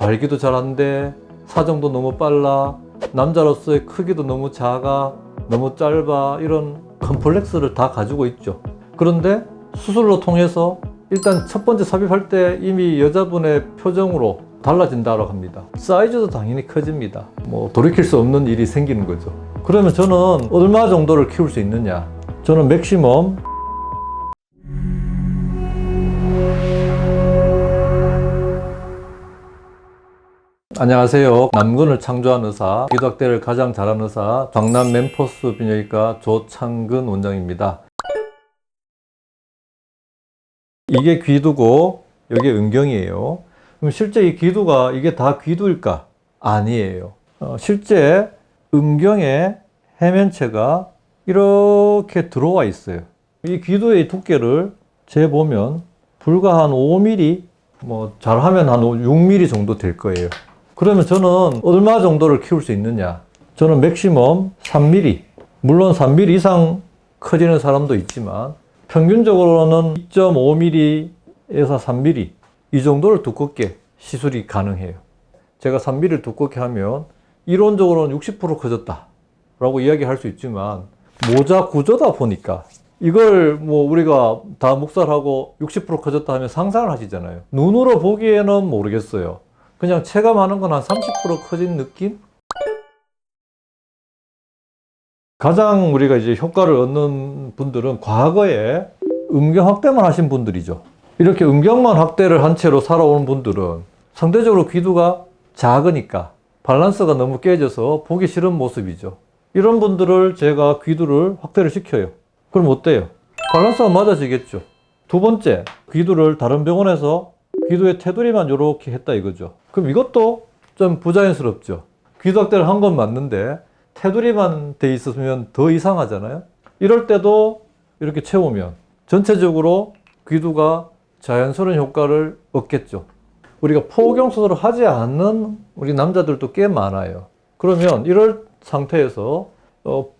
발기도 잘 안 돼, 사정도 너무 빨라, 남자로서의 크기도 너무 작아, 너무 짧아, 이런 컴플렉스를 다 가지고 있죠. 그런데 수술로 통해서 일단 첫 번째 삽입할 때 이미 여자분의 표정으로 달라진다고 합니다. 사이즈도 당연히 커집니다. 돌이킬 수 없는 일이 생기는 거죠. 그러면 저는 얼마 정도를 키울 수 있느냐? 저는 맥시멈 안녕하세요. 남근을 창조한 의사, 기도학대를 가장 잘하는 의사, 강남 멤퍼스 비뇨기과 조창근 원장입니다. 이게 귀두고 이게 음경이에요. 그럼 실제 이 귀두가 이게 다 귀두일까? 아니에요. 실제 음경에 해면체가 이렇게 들어와 있어요. 이 귀두의 두께를 재보면 불과 한 5mm, 잘하면 한 6mm 정도 될 거예요. 그러면 저는 얼마 정도를 키울 수 있느냐? 저는 맥시멈 3mm. 물론 3mm 이상 커지는 사람도 있지만 평균적으로는 2.5mm에서 3mm 이 정도를 두껍게 시술이 가능해요. 제가 3mm를 두껍게 하면 이론적으로는 60% 커졌다 라고 이야기할 수 있지만 모자 구조다 보니까 이걸 우리가 다 목살하고 60% 커졌다 하면 상상을 하시잖아요. 눈으로 보기에는 모르겠어요. 그냥 체감하는 건 한 30% 커진 느낌? 가장 우리가 이제 효과를 얻는 분들은 과거에 음경 확대만 하신 분들이죠. 이렇게 음경만 확대를 한 채로 살아오는 분들은 상대적으로 귀두가 작으니까 밸런스가 너무 깨져서 보기 싫은 모습이죠. 이런 분들을 제가 귀두를 확대를 시켜요. 그럼 어때요? 밸런스가 맞아지겠죠. 두 번째, 귀두를 다른 병원에서 귀두의 테두리만 이렇게 했다 이거죠. 그럼 이것도 좀 부자연스럽죠. 귀두 확대를 한 건 맞는데 테두리만 돼 있었으면 더 이상하잖아요. 이럴 때도 이렇게 채우면 전체적으로 귀두가 자연스러운 효과를 얻겠죠. 우리가 포경 수술을 하지 않는 우리 남자들도 꽤 많아요. 그러면 이럴 상태에서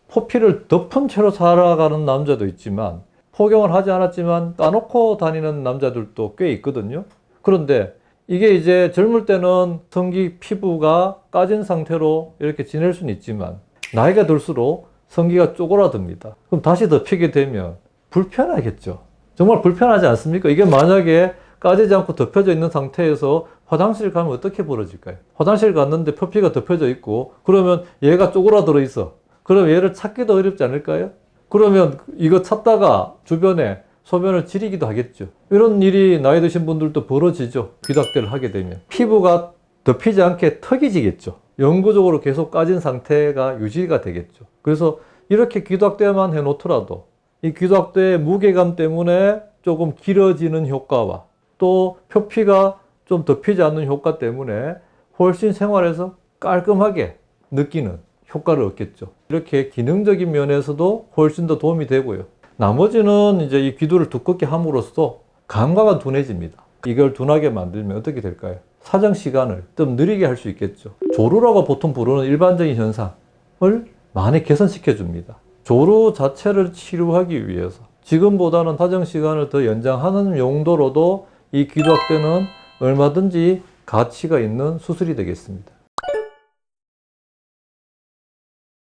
포피를 덮은 채로 살아가는 남자도 있지만 포경을 하지 않았지만 까놓고 다니는 남자들도 꽤 있거든요. 그런데 이게 이제 젊을 때는 성기 피부가 까진 상태로 이렇게 지낼 수는 있지만 나이가 들수록 성기가 쪼그라듭니다. 그럼 다시 덮이게 되면 불편하겠죠. 정말 불편하지 않습니까? 이게 만약에 까지지 않고 덮여져 있는 상태에서 화장실 가면 어떻게 벌어질까요? 화장실 갔는데 표피가 덮여져 있고 그러면 얘가 쪼그라들어 있어. 그럼 얘를 찾기도 어렵지 않을까요? 그러면 이거 찾다가 주변에 소변을 지리기도 하겠죠. 이런 일이 나이 드신 분들도 벌어지죠. 귀두 확대를 하게 되면. 피부가 덮이지 않게 턱이 지겠죠. 영구적으로 계속 까진 상태가 유지가 되겠죠. 그래서 이렇게 귀두 확대만 해놓더라도 이 귀두 확대의 무게감 때문에 조금 길어지는 효과와 또 표피가 좀 덮이지 않는 효과 때문에 훨씬 생활에서 깔끔하게 느끼는 효과를 얻겠죠. 이렇게 기능적인 면에서도 훨씬 더 도움이 되고요. 나머지는 이제 이 귀두를 두껍게 함으로써 감각은 둔해집니다. 이걸 둔하게 만들면 어떻게 될까요? 사정 시간을 좀 느리게 할 수 있겠죠. 조루라고 보통 부르는 일반적인 현상을 많이 개선시켜 줍니다. 조루 자체를 치료하기 위해서 지금보다는 사정 시간을 더 연장하는 용도로도 이 귀두 확대는 얼마든지 가치가 있는 수술이 되겠습니다.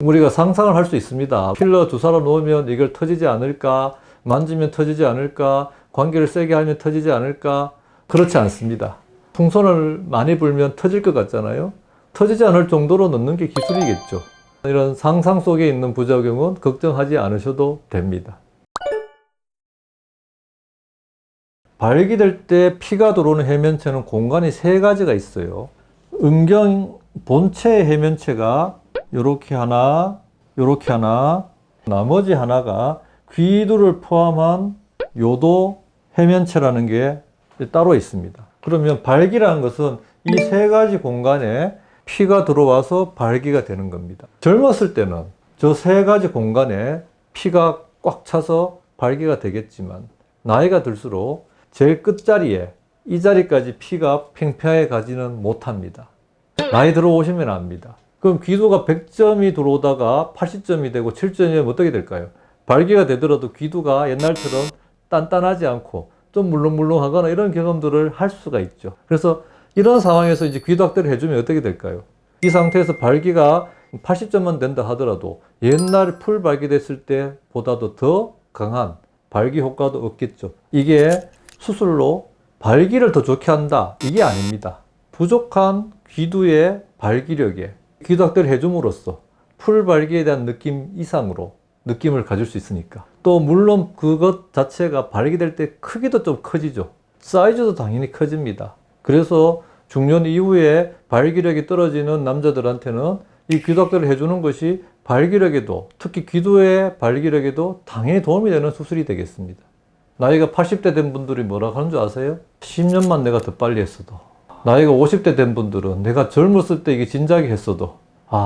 우리가 상상을 할 수 있습니다. 필러 주사로 놓으면 이걸 터지지 않을까? 만지면 터지지 않을까? 관계를 세게 하면 터지지 않을까? 그렇지 않습니다. 풍선을 많이 불면 터질 것 같잖아요. 터지지 않을 정도로 넣는 게 기술이겠죠. 이런 상상 속에 있는 부작용은 걱정하지 않으셔도 됩니다. 발기될 때 피가 들어오는 해면체는 공간이 세 가지가 있어요. 음경 본체의 해면체가 요렇게 하나, 요렇게 하나, 나머지 하나가 귀두를 포함한 요도 해면체라는 게 따로 있습니다. 그러면 발기라는 것은 이 세 가지 공간에 피가 들어와서 발기가 되는 겁니다. 젊었을 때는 저 세 가지 공간에 피가 꽉 차서 발기가 되겠지만 나이가 들수록 제일 끝자리에 이 자리까지 피가 팽팽하게 가지는 못합니다. 나이 들어오시면 압니다. 그럼 귀두가 100점이 들어오다가 80점이 되고 7점이 되면 어떻게 될까요? 발기가 되더라도 귀두가 옛날처럼 단단하지 않고 좀 물렁물렁하거나 이런 경험들을 할 수가 있죠. 그래서 이런 상황에서 이제 귀도 확대를 해주면 어떻게 될까요? 이 상태에서 발기가 80점만 된다 하더라도 옛날 풀 발기됐을 때보다도 더 강한 발기 효과도 없겠죠. 이게 수술로 발기를 더 좋게 한다, 이게 아닙니다. 부족한 귀두의 발기력에 귀도 확대를 해줌으로써 풀 발기에 대한 느낌 이상으로 느낌을 가질 수 있으니까. 또 물론 그것 자체가 발기될 때 크기도 좀 커지죠. 사이즈도 당연히 커집니다. 그래서 중년 이후에 발기력이 떨어지는 남자들한테는 이 귀도 확대를 해주는 것이 발기력에도, 특히 귀두의 발기력에도 당연히 도움이 되는 수술이 되겠습니다. 나이가 80대 된 분들이 뭐라고 하는 줄 아세요? 10년만 내가 더 빨리 했어도, 나이가 50대 된 분들은 내가 젊었을 때 이게 진작에 했어도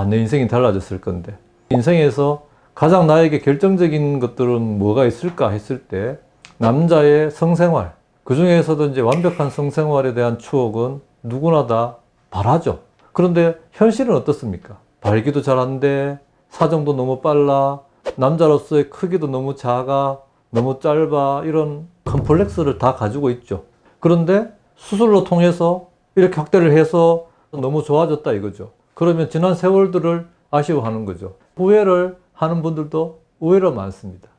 내 인생이 달라졌을 건데. 인생에서 가장 나에게 결정적인 것들은 뭐가 있을까 했을 때 남자의 성생활, 그 중에서도 이제 완벽한 성생활에 대한 추억은 누구나 다 바라죠. 그런데 현실은 어떻습니까? 발기도 잘 안 돼, 사정도 너무 빨라, 남자로서의 크기도 너무 작아, 너무 짧아, 이런 컴플렉스를 다 가지고 있죠. 그런데 수술로 통해서 이렇게 확대를 해서 너무 좋아졌다 이거죠. 그러면 지난 세월들을 아쉬워하는 거죠. 후회를 하는 분들도 의외로 많습니다.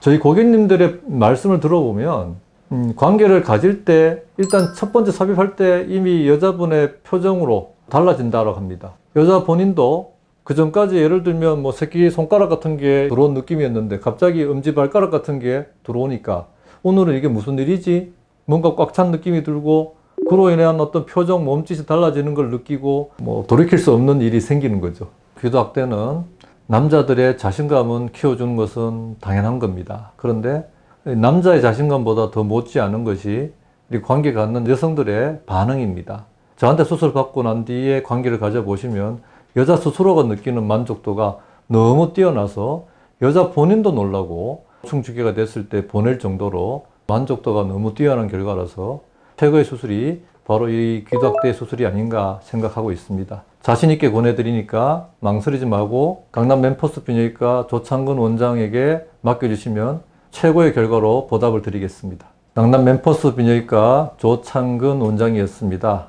저희 고객님들의 말씀을 들어보면 관계를 가질 때 일단 첫 번째 삽입할 때 이미 여자분의 표정으로 달라진다고 합니다. 여자 본인도 그 전까지 예를 들면 뭐 새끼 손가락 같은 게 들어온 느낌이었는데 갑자기 엄지발가락 같은 게 들어오니까 오늘은 이게 무슨 일이지? 뭔가 꽉 찬 느낌이 들고 그로 인한 어떤 표정, 몸짓이 달라지는 걸 느끼고 뭐 돌이킬 수 없는 일이 생기는 거죠. 귀도 확대는 남자들의 자신감은 키워주는 것은 당연한 겁니다. 그런데 남자의 자신감보다 더 못지않은 것이 이 관계 갖는 여성들의 반응입니다. 저한테 수술 받고 난 뒤에 관계를 가져보시면 여자 스스로가 느끼는 만족도가 너무 뛰어나서 여자 본인도 놀라고 충주기가 됐을 때 보낼 정도로 만족도가 너무 뛰어난 결과라서 최고의 수술이 바로 이 귀도 확대 수술이 아닌가 생각하고 있습니다. 자신 있게 권해드리니까 망설이지 말고 강남 멤퍼스 비뇨기과 조창근 원장에게 맡겨주시면 최고의 결과로 보답을 드리겠습니다. 강남 멤퍼스 비뇨기과 조창근 원장이었습니다.